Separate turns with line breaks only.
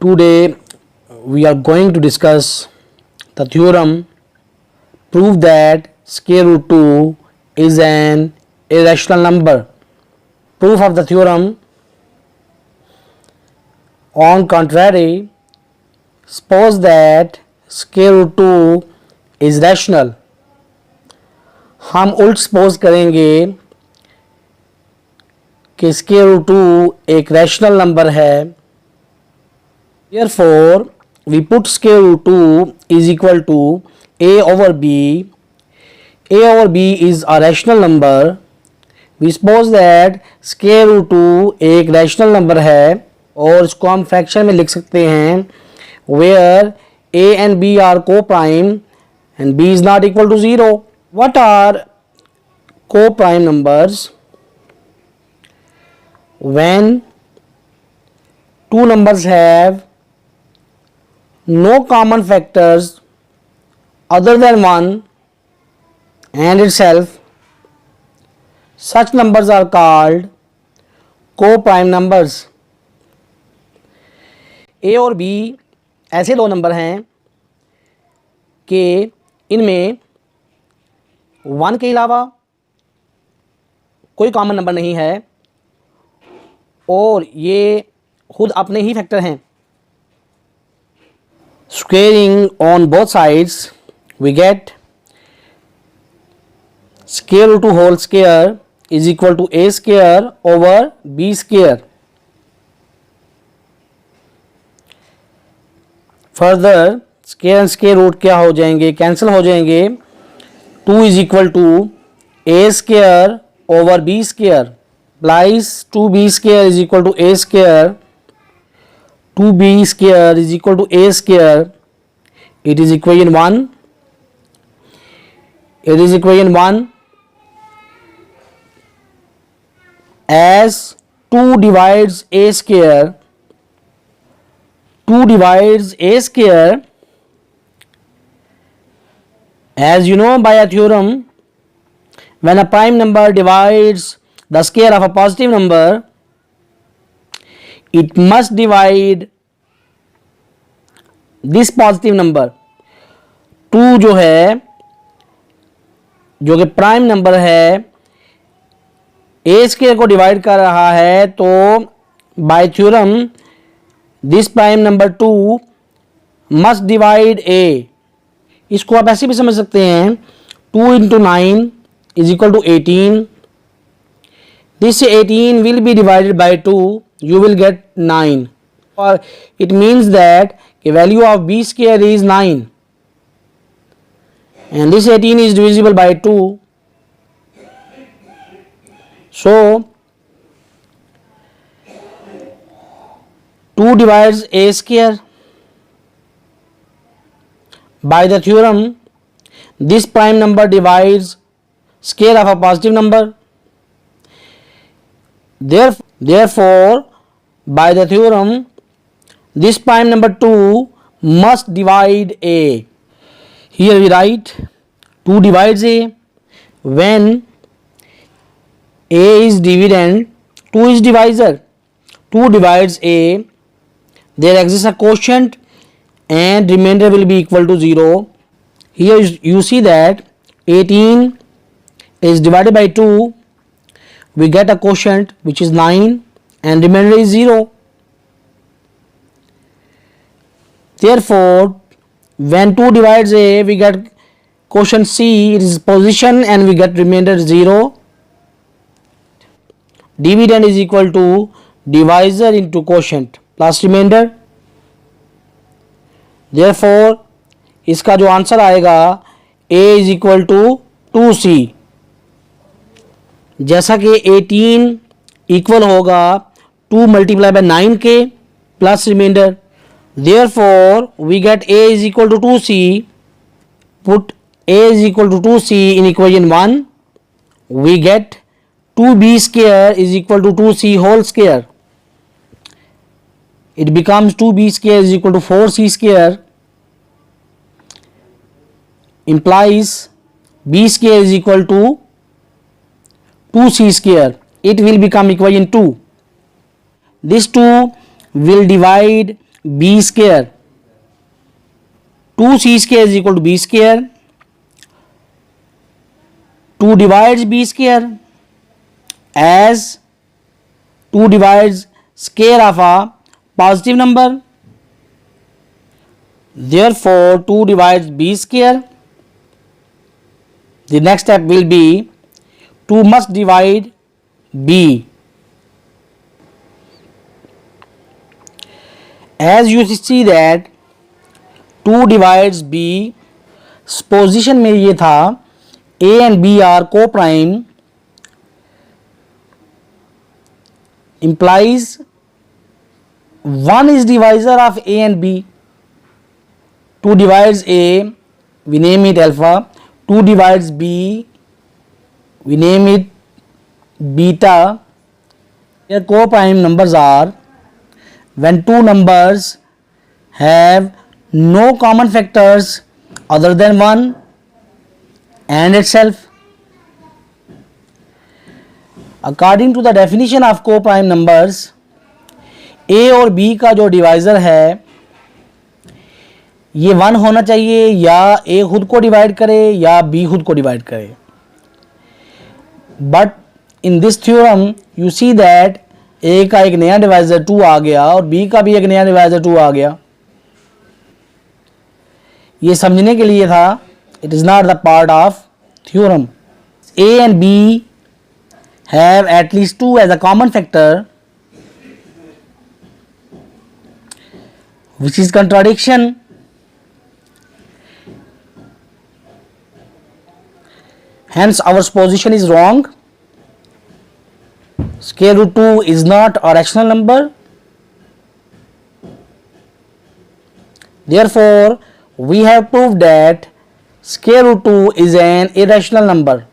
Today we are going to discuss the theorem prove that square root 2 is an irrational number. Proof of the theorem: on contrary, suppose that square root 2 is rational. हम उल्ट suppose करेंगे कि square root 2 एक rational number है. Therefore, we put square root 2 is equal to a over b. A over b is a rational number. We suppose that square root 2 एक rational number है और इसको हम फ्रैक्शन में लिख सकते हैं where a and b are co-prime and b is not equal to 0. What are co-prime numbers? When two numbers have no common factors other than 1 and itself, such numbers are called co-prime numbers. A और B ऐसे दो number हैं कि इनमें 1 के अलावा कोई common number नहीं है और ये खुद अपने ही फैक्टर हैं. Squaring on both sides, we get square root 2 whole square is equal to a square over b square. Further, square and square root क्या हो जाएंगे, कैंसिल हो जाएंगे. 2 is equal to a square over b square. Implies 2b square is equal to a square. 2b square is equal to a square. It is equation 1. It is equation 1. As 2 divides a square, 2 divides a square, as you know by a theorem, when a prime number divides the square of a positive number, it must divide this positive number. 2 जो है, जो कि prime number है, ए square को divide कर रहा है, तो by theorem this prime number 2 must divide a. इसको आप ऐसे भी समझ सकते हैं 2 into 9 is equal to 18. This 18 will be divided by 2, you will get 9. Or it means that the value of b square is 9 and this 18 is divisible by 2. So 2 divides a square. By the theorem, this prime number divides square of a positive number. Therefore, by the theorem, this prime number 2 must divide a. Here we write 2 divides a. When a is dividend, 2 is divisor. 2 divides a. There exists a quotient and remainder will be equal to 0. Here you see that 18 is divided by 2. We get a quotient which is 9 and remainder is 0. Therefore, when 2 divides a, we get quotient c, it is position, and we get remainder 0. Dividend is equal to divisor into quotient plus remainder. Therefore, इसका जो answer आएगा a is equal to 2c. जैसा कि 18 equal होगा 2 multiplied by 9 के plus remainder. Therefore, we get a is equal to 2c. Put a is equal to 2c in equation 1. We get 2b square is equal to 2c whole square. It becomes 2b square is equal to 4c square. Implies b square is equal to 2c square. It will become equation 2. This 2 will divide b square. 2c square is equal to b square. 2 divides b square as 2 divides square of a positive number. Therefore 2 divides b square. The next step will be 2 must divide b. As you see that 2 divides b, position में ये था a and b are co-prime, implies 1 is divisor of a and b. 2 divides a, we name it alpha. 2 divides b, we name it beta. Here co-prime numbers are when two numbers have no common factors other than 1 and itself. According to the definition of co-prime numbers, a और b का जो divisor है ये 1 होना चाहिए, या a खुद को डिवाइड करे या b खुद को डिवाइड करे. But in this theorem you see that a का एक नया डिवाइज़र 2 आ गया और b का भी एक नया डिवाइज़र 2 आ गया. ये समझने के लिए था. It is not the part of theorem. a and b have at least 2 as a common factor, which is contradiction. Hence our position is wrong. Square root 2 is not a rational number. Therefore, we have proved that square root 2 is an irrational number.